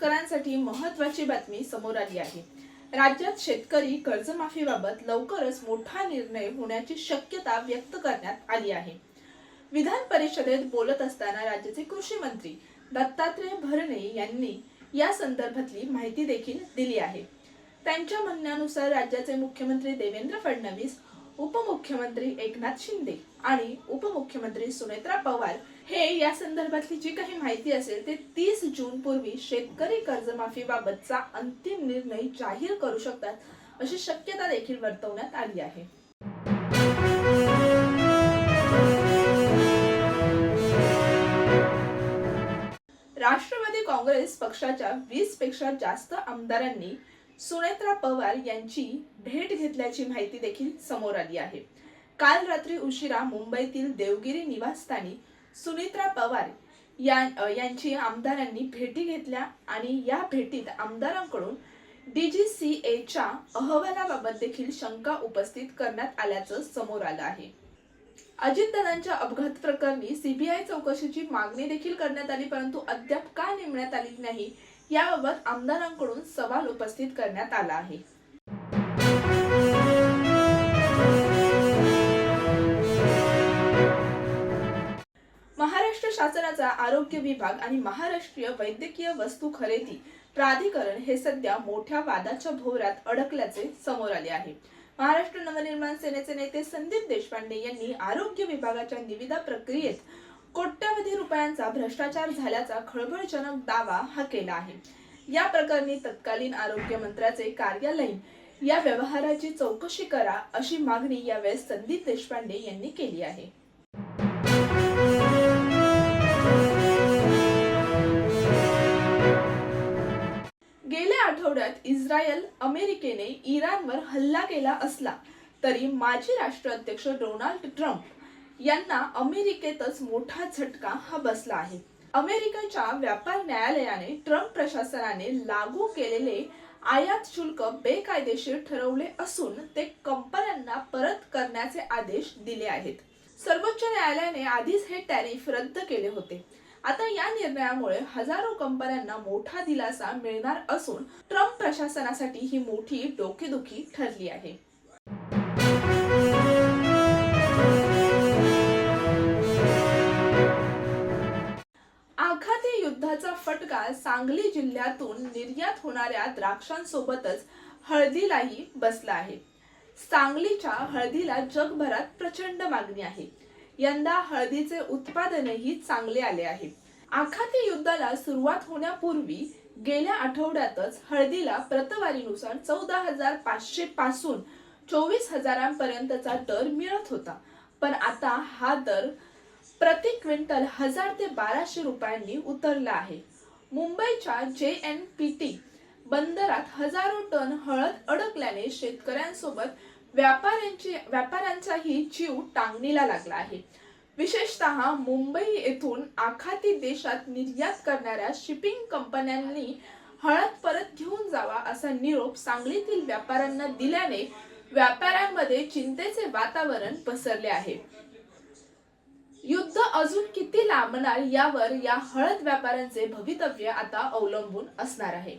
शेतकऱ्यांसाठी महत्त्वाची बातमी समोर आली आहे। राज्यात शेतकरी कर्जमाफीबाबत लवकरच मोठा निर्णय होण्याची शक्यता व्यक्त करण्यात आली आहे। विधान परिषदेत बोलत असताना राज्याचे कृषी मंत्री दत्तात्रय भरणे यांनी या संदर्भातली माहिती देखील दिली आहे। त्यांच्या म्हणण्यानुसार राज्याचे मुख्यमंत्री देवेंद्र फडणवीस, उपमुख्यमंत्री एकनाथ शिंदे आणि उपमुख्यमंत्री सुनेत्रा पवार हे या संदर्भातली जी काही माहिती असेल ते 30 जून पूर्वी शेतकरी कर्जमाफीबाबतचा अंतिम निर्णय जाहीर करू शकतात, अशी शक्यता देखील वर्तवण्यात आली आहे। राष्ट्रवादी काँग्रेस पक्षाच्या 20 पेक्षा जास्त आमदारांनी सुनेत्रा पवार यांची भेट घेतल्याची माहिती देखील समोर आली आहे। काल रात्री उशिरा मुंबईतील देवगिरी निवासस्थानी सुनेत्रा पवार यांची आमदारांनी भेटी घेतल्या आणि या भेटीत आमदारांकडून DGCAच्या अहवालाबाबत देखील शंका उपस्थित करण्यात आल्याचं समोर आलं आहे। अजितदादांच्या अपघात प्रकरणी CBI चौकशीची मागणी देखील करण्यात आली, परंतु अद्याप का नेमण्यात आली नाही याबाबत आमदारांकडून सवाल उपस्थित करण्यात आला आहे। महाराष्ट्र शासनाचा आरोग्य विभाग आणि महाराष्ट्रीय वैद्यकीय वस्तू खरेदी प्राधिकरण हे सध्या मोठ्या वादाच्या भोवऱ्यात अडकल्याचे समोर आले आहे। महाराष्ट्र नवनिर्माण सेनेचे नेते संदीप देशपांडे यांनी आरोग्य विभागाच्या निविदा प्रक्रियेत कोट्यवधी रुपयांचा भ्रष्टाचार झाल्याचा खळबळजनक दावा हा केला आहे। या प्रकरणी तत्कालीन आरोग्य मंत्र्याचे कार्यालयीन या व्यवहाराची चौकशी करा, अशी मागणी यावेळेस संदीप देशपांडे यांनी केली आहे। गेल्या आठवड्यात इस्रायल अमेरिकेने इराणवर हल्ला केला असला तरी माजी राष्ट्राध्यक्ष डोनाल्ड ट्रम्प यांना अमेरिकेतच मोठा झटका हा बसला आहे। अमेरिकेच्या व्यापार न्यायालयाने ट्रम्प प्रशासनाने लागू केलेले आयात शुल्क बेकायदेशीर ठरवले असून ते कंपन्यांना परत करण्याचे आदेश दिले आहेत। सर्वोच्च न्यायालयाने आधीच हे टॅरिफ रद्द केले होते। आता या निर्णयामुळे हजारो कंपन्यांना मोठा दिलासा मिळणार असून ट्रम्प प्रशासनासाठी ही मोठी डोकेदुखी ठरली आहे। आखाती युद्धाचा फटका सांगली जिल्ह्यातून निर्यात होणाऱ्या द्राक्षांसोबतच हळदीलाही बसला आहे। सांगलीच्या हळदीला जगभरात प्रचंड मागणी आहे। यंदा हळदीचे उत्पादनही चांगले आले आहे। आखाती युद्धाला सुरुवात होण्यापूर्वी गेल्या आठवड्यातच हळदीला प्रतवारीनुसार 14,500 पासून 24,000 दर मिळत होता, पण आता हा दर प्रति क्विंटल 1,000 ते 1,200 रुपयांनी उतरला आहे। मुंबईच्या JNPT बंदरात हजारो टन हळद अडकल्याने शेतकऱ्यांसोबत व्यापाऱ्यांचाही जीव टांगणीला लागला आहे। विशेषतः मुंबई येथून आखाती देशात निर्यात करणाऱ्या शिपिंग कंपन्यांनी हळद परत घेऊन जावा असा निरोप सांगलीतील व्यापाऱ्यांना दिल्याने व्यापाऱ्यांमध्ये चिंतेचे वातावरण पसरले आहे। युद्ध अजून किती लांबणार यावर या हळद व्यापाऱ्यांचे भवितव्य आता अवलंबून असणार आहे।